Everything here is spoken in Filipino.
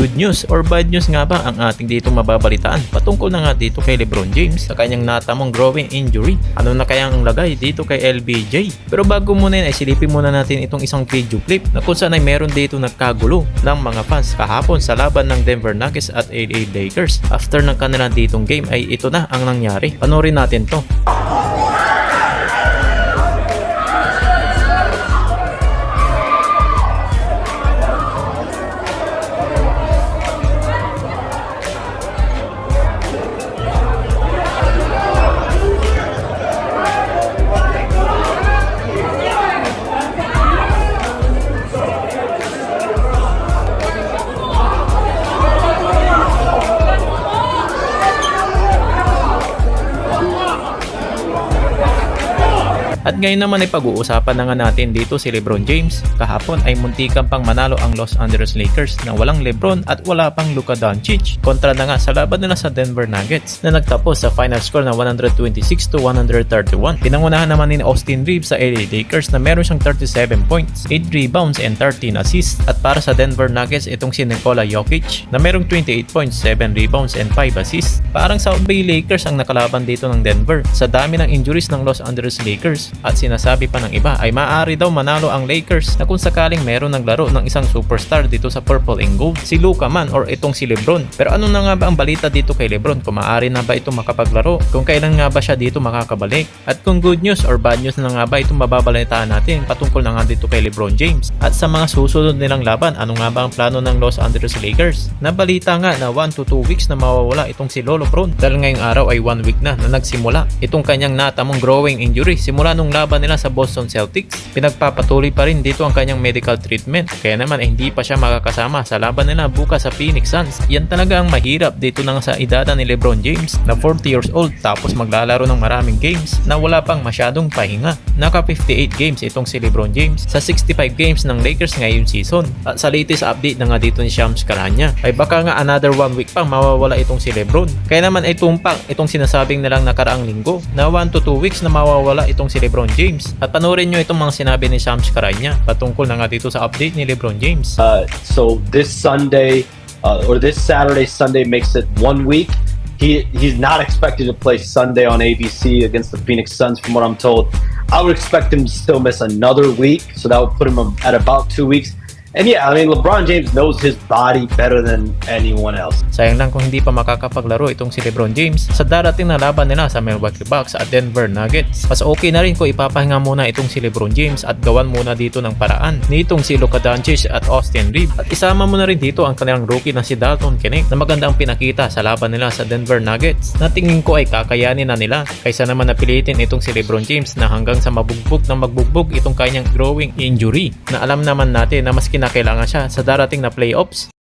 Good news or bad news nga ba ang ating dito mababalitaan patungkol na nga dito kay LeBron James sa kanyang natamong growing injury? Ano na kaya ang lagay dito kay LBJ? Pero bago muna yun ay silipin muna natin itong isang video clip na kung saan ay meron dito nagkagulo ng mga fans kahapon sa laban ng Denver Nuggets at LA Lakers. After ng kanilang ditong game ay ito na ang nangyari. Panoorin natin to. At ngayon naman ay pag-uusapan na nga natin dito si LeBron James. Kahapon ay muntikan pang manalo ang Los Angeles Lakers na walang LeBron at wala pang Luka Doncic. Kontra na nga sa laban nila sa Denver Nuggets na nagtapos sa final score na 126-131. Pinangunahan naman ni Austin Reeves sa LA Lakers na meron siyang 37 points, 8 rebounds and 13 assists. At para sa Denver Nuggets itong si Nikola Jokic na merong 28 points, 7 rebounds and 5 assists. Parang South Bay Lakers ang nakalaban dito ng Denver sa dami ng injuries ng Los Angeles Lakers. At sinasabi pa ng iba ay maaari daw manalo ang Lakers na kung sakaling meron naglaro ng isang superstar dito sa Purple and Gold, si Luka man or itong si LeBron. Pero ano na nga ba ang balita dito kay LeBron? Kung maaari na ba itong makapaglaro? Kung kailan nga ba siya dito makakabalik? At kung good news or bad news na nga ba itong mababalitaan natin patungkol na nga dito kay LeBron James? At sa mga susunod nilang laban, ano nga ba ang plano ng Los Angeles Lakers? Nabalita nga na 1 to 2 weeks na mawawala itong si Lolo Bron dahil ngayong araw ay 1 week na nagsimula itong kanyang natamong growing injury simula nung laban nila sa Boston Celtics. Pinagpapatuloy pa rin dito ang kanyang medical treatment kaya naman hindi pa siya makakasama sa laban nila bukas sa Phoenix Suns. Yan talaga ang mahirap dito na sa edada ni LeBron James na 40 years old tapos maglalaro ng maraming games na wala pang masyadong pahinga. Naka 58 games itong si LeBron James sa 65 games ng Lakers ngayong season. At sa latest update na nga dito ni Shams Charania ay baka nga another 1 week pang mawawala itong si LeBron. Kaya naman ay tumpak itong sinasabing nilang nakaraang linggo na 1 to 2 weeks na mawawala itong si LeBron James. At panoorin nyo itong mga sinabi ni Shams Charania patungkol na nga dito sa update ni LeBron James. So this Sunday or this Saturday, Sunday makes it 1 week. He's not expected to play Sunday on ABC against the Phoenix Suns from what I'm told. I would expect him to still miss another week, so that would put him at about 2 weeks. And yeah, I mean, LeBron James knows his body better than anyone else. Sayang lang kung hindi pa makakapaglaro itong si LeBron James sa darating na laban nila sa Milwaukee Bucks at Denver Nuggets. Mas okay na rin kung ipapahinga muna itong si LeBron James at gawan muna dito ng paraan nitong si Luka Doncic at Austin Reeves. At isama mo na rin dito ang kanilang rookie na si Dalton Knecht na magandang pinakita sa laban nila sa Denver Nuggets na tingin ko ay kakayanin na nila kaysa naman napilitin itong si LeBron James na hanggang sa magbugbog itong kanyang growing injury na alam naman natin na mas kinakailangan siya sa darating na playoffs.